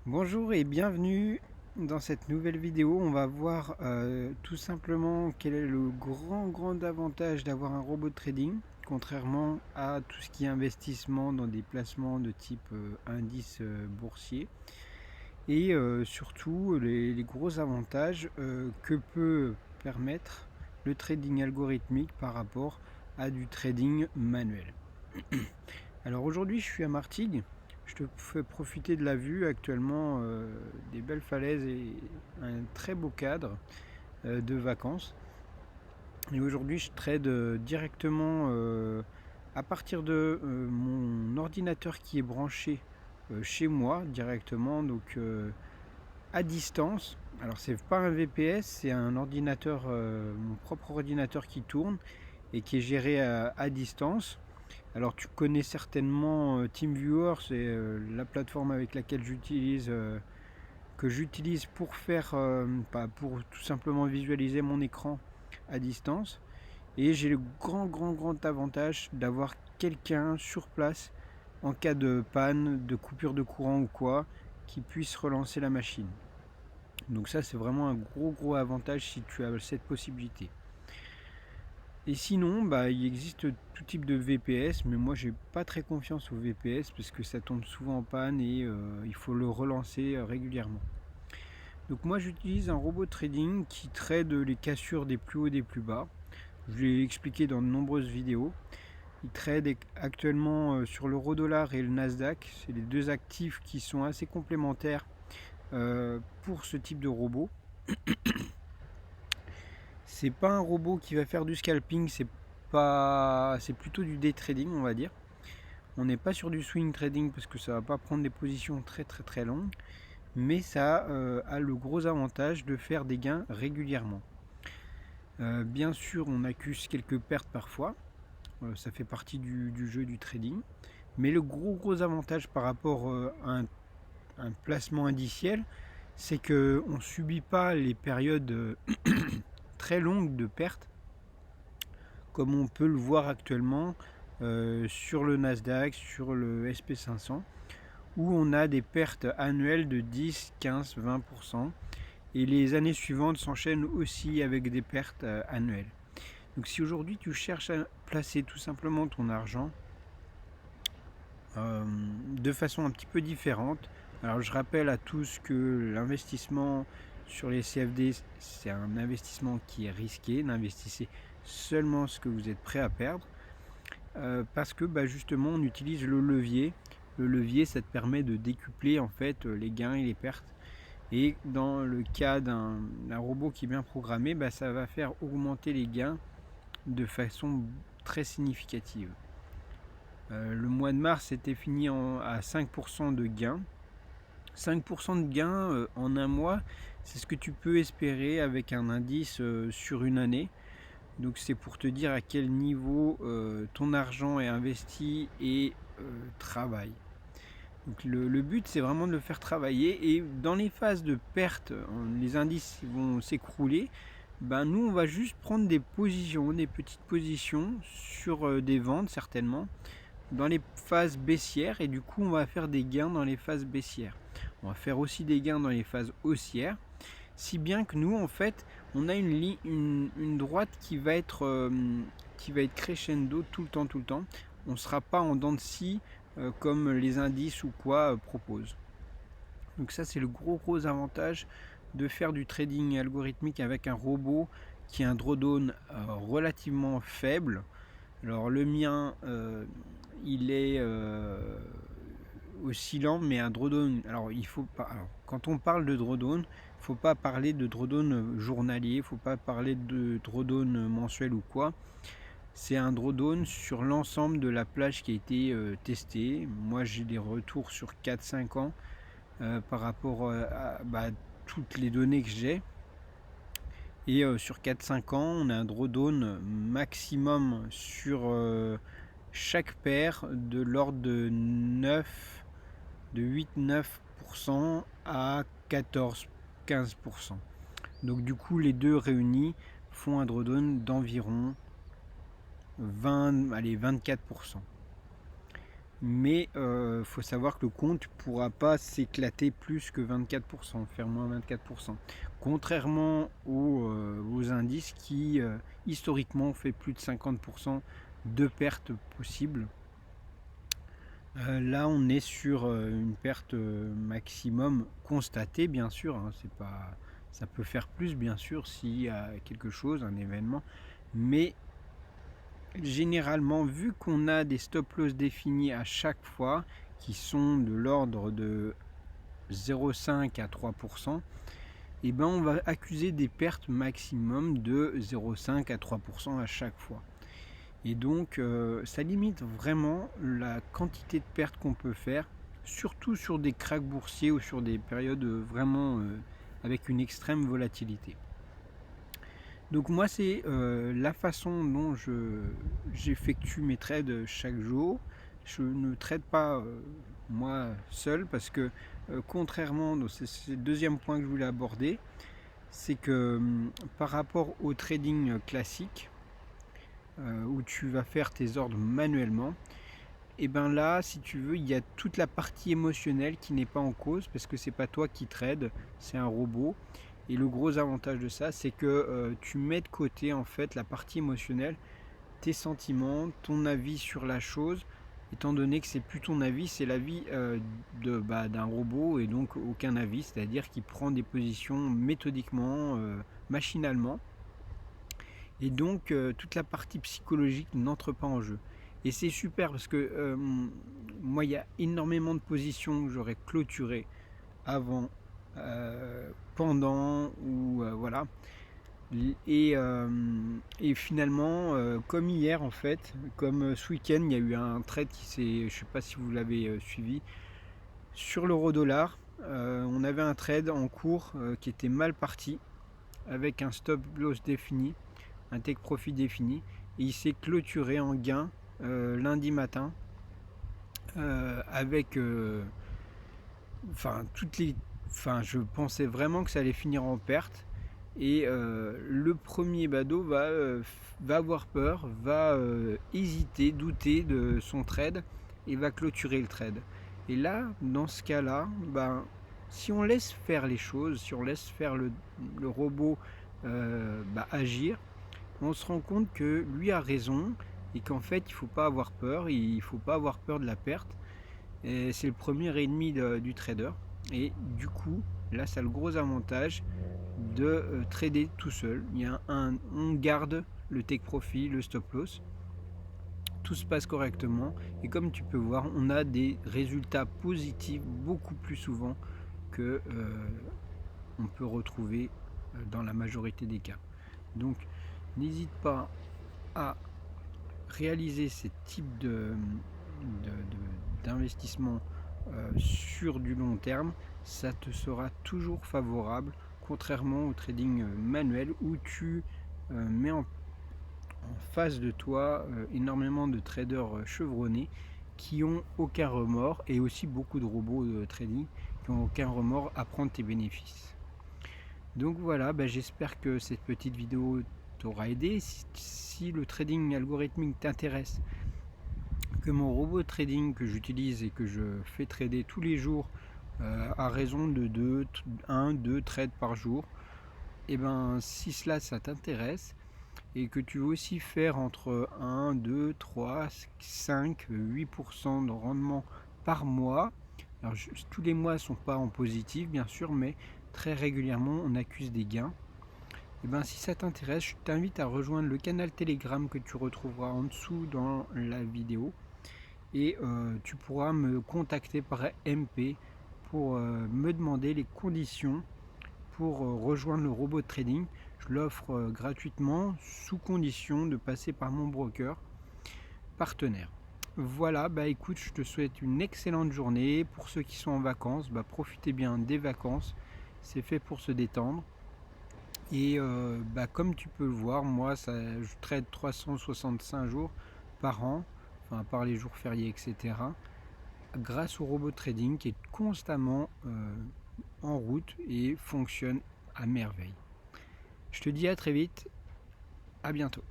Bonjour et bienvenue dans cette nouvelle vidéo. On va voir tout simplement quel est le grand avantage d'avoir un robot de trading, contrairement à tout ce qui est investissement dans des placements de type indice boursier, et surtout les gros avantages que peut permettre le trading algorithmique par rapport à du trading manuel. Alors aujourd'hui je suis à Martigues. Je te fais profiter de la vue actuellement, des belles falaises et un très beau cadre de vacances. Et aujourd'hui je trade directement à partir de mon ordinateur qui est branché chez moi directement, donc à distance. Alors c'est pas un VPS, c'est un ordinateur, mon propre ordinateur qui tourne et qui est géré à distance. Alors tu connais certainement TeamViewer, c'est la plateforme avec laquelle que j'utilise pour faire, pour tout simplement visualiser mon écran à distance. Et j'ai le grand avantage d'avoir quelqu'un sur place en cas de panne, de coupure de courant ou quoi, qui puisse relancer la machine. Donc ça c'est vraiment un gros avantage si tu as cette possibilité. Et sinon, il existe tout type de VPS, mais moi j'ai pas très confiance au VPS parce que ça tombe souvent en panne et il faut le relancer régulièrement. Donc moi j'utilise un robot de trading qui trade les cassures des plus hauts et des plus bas. Je l'ai expliqué dans de nombreuses vidéos. Il trade actuellement sur l'euro-dollar et le Nasdaq. C'est les deux actifs qui sont assez complémentaires pour ce type de robot. C'est pas un robot qui va faire du scalping, c'est plutôt du day trading, on va dire. On n'est pas sur du swing trading parce que ça va pas prendre des positions très longues, mais ça a le gros avantage de faire des gains régulièrement. Bien sûr, on accuse quelques pertes parfois, ça fait partie du jeu du trading, mais le gros avantage par rapport à un placement indiciel, c'est qu'on ne subit pas les périodes très longues de pertes comme on peut le voir actuellement sur le Nasdaq, sur le SP500, où on a des pertes annuelles de 10, 15, 20%, et les années suivantes s'enchaînent aussi avec des pertes annuelles. Donc si aujourd'hui tu cherches à placer tout simplement ton argent de façon un petit peu différente, alors je rappelle à tous que l'investissement sur les CFD, c'est un investissement qui est risqué. N'investissez seulement ce que vous êtes prêt à perdre. Parce que justement on utilise le levier. Le levier, ça te permet de décupler en fait les gains et les pertes. Et dans le cas d'un robot qui est bien programmé, ça va faire augmenter les gains de façon très significative. Le mois de mars était fini à 5% de gains. 5% de gains en un mois, c'est ce que tu peux espérer avec un indice sur une année. Donc c'est pour te dire à quel niveau ton argent est investi et travaille. Donc le but c'est vraiment de le faire travailler, et dans les phases de perte, les indices vont s'écrouler. Nous on va juste prendre des positions, des petites positions sur des ventes certainement dans les phases baissières, et du coup on va faire des gains dans les phases baissières. On va faire aussi des gains dans les phases haussières, si bien que nous en fait on a une droite qui va être crescendo tout le temps. On ne sera pas en dents de scie comme les indices ou quoi proposent. Donc ça c'est le gros avantage de faire du trading algorithmique avec un robot qui est un drawdown relativement faible. Alors le mien il est oscillant, mais un drawdown, alors il faut pas, alors, quand on parle de drawdown, il faut pas parler de drawdown journalier, il faut pas parler de drawdown mensuel ou quoi. C'est un drawdown sur l'ensemble de la plage qui a été testée. Moi j'ai des retours sur 4-5 ans par rapport à toutes les données que j'ai. Et sur 4-5 ans, on a un drawdown maximum sur chaque paire de l'ordre de 8-9% à 14-15%. Donc du coup, les deux réunis font un drawdown d'environ 24%. mais faut savoir que le compte ne pourra pas s'éclater plus que 24%, faire moins 24%. Contrairement aux indices qui historiquement ont fait plus de 50% de pertes possibles. Là on est sur une perte maximum constatée, bien sûr, hein, c'est pas, ça peut faire plus bien sûr s'il y a quelque chose, un événement, mais généralement, vu qu'on a des stop loss définis à chaque fois qui sont de l'ordre de 0,5 à 3%, et ben on va accuser des pertes maximum de 0,5 à 3% à chaque fois. Et donc ça limite vraiment la quantité de pertes qu'on peut faire, surtout sur des cracks boursiers ou sur des périodes vraiment avec une extrême volatilité. Donc moi c'est la façon dont j'effectue mes trades chaque jour. Je ne trade pas moi seul parce que contrairement, c'est le deuxième point que je voulais aborder, c'est que par rapport au trading classique où tu vas faire tes ordres manuellement, et bien là si tu veux il y a toute la partie émotionnelle qui n'est pas en cause parce que c'est pas toi qui trade, c'est un robot. Et le gros avantage de ça, c'est que tu mets de côté en fait la partie émotionnelle, tes sentiments, ton avis sur la chose, étant donné que c'est plus ton avis, c'est l'avis d'un robot et donc aucun avis, c'est-à-dire qu'il prend des positions méthodiquement, machinalement. Et donc toute la partie psychologique n'entre pas en jeu. Et c'est super parce que moi il y a énormément de positions que j'aurais clôturées avant, pendant ou voilà. Et finalement, comme hier en fait, comme ce week-end, il y a eu un trade qui s'est, je sais pas si vous l'avez suivi, sur l'euro-dollar. On avait un trade en cours qui était mal parti, avec un stop loss défini, un take profit défini, et il s'est clôturé en gain lundi matin avec je pensais vraiment que ça allait finir en perte. Et le premier badaud va avoir peur, va hésiter, douter de son trade et va clôturer le trade. Et là, dans ce cas-là, si on laisse faire les choses, si on laisse faire le robot agir, on se rend compte que lui a raison et qu'en fait il ne faut pas avoir peur, il ne faut pas avoir peur de la perte. C'est le premier ennemi du trader. Et du coup, là, ça a le gros avantage de trader tout seul. On garde le take profit, le stop loss. Tout se passe correctement. Et comme tu peux voir, on a des résultats positifs beaucoup plus souvent que on peut retrouver dans la majorité des cas. Donc, n'hésite pas à réaliser ces types d'investissement sur du long terme, ça te sera toujours favorable, contrairement au trading manuel où tu mets en face de toi énormément de traders chevronnés qui ont aucun remords, et aussi beaucoup de robots de trading qui ont aucun remords à prendre tes bénéfices. Donc voilà, j'espère que cette petite vidéo t'aura aidé. Si le trading algorithmique t'intéresse, que mon robot de trading que j'utilise et que je fais trader tous les jours à raison de 1-2 trades par jour, et si cela ça t'intéresse et que tu veux aussi faire entre 1, 2, 3, 5, 8% de rendement par mois, alors tous les mois ne sont pas en positif bien sûr, mais très régulièrement on accuse des gains. Et si ça t'intéresse, je t'invite à rejoindre le canal Telegram que tu retrouveras en dessous dans la vidéo. Et tu pourras me contacter par MP pour me demander les conditions pour rejoindre le robot de trading. Je l'offre gratuitement sous condition de passer par mon broker partenaire. Voilà, écoute, je te souhaite une excellente journée. Pour ceux qui sont en vacances, profitez bien des vacances. C'est fait pour se détendre. Et comme tu peux le voir, moi je trade 365 jours par an, enfin à part les jours fériés, etc. grâce au robot trading qui est constamment en route et fonctionne à merveille. Je te dis à très vite, à bientôt.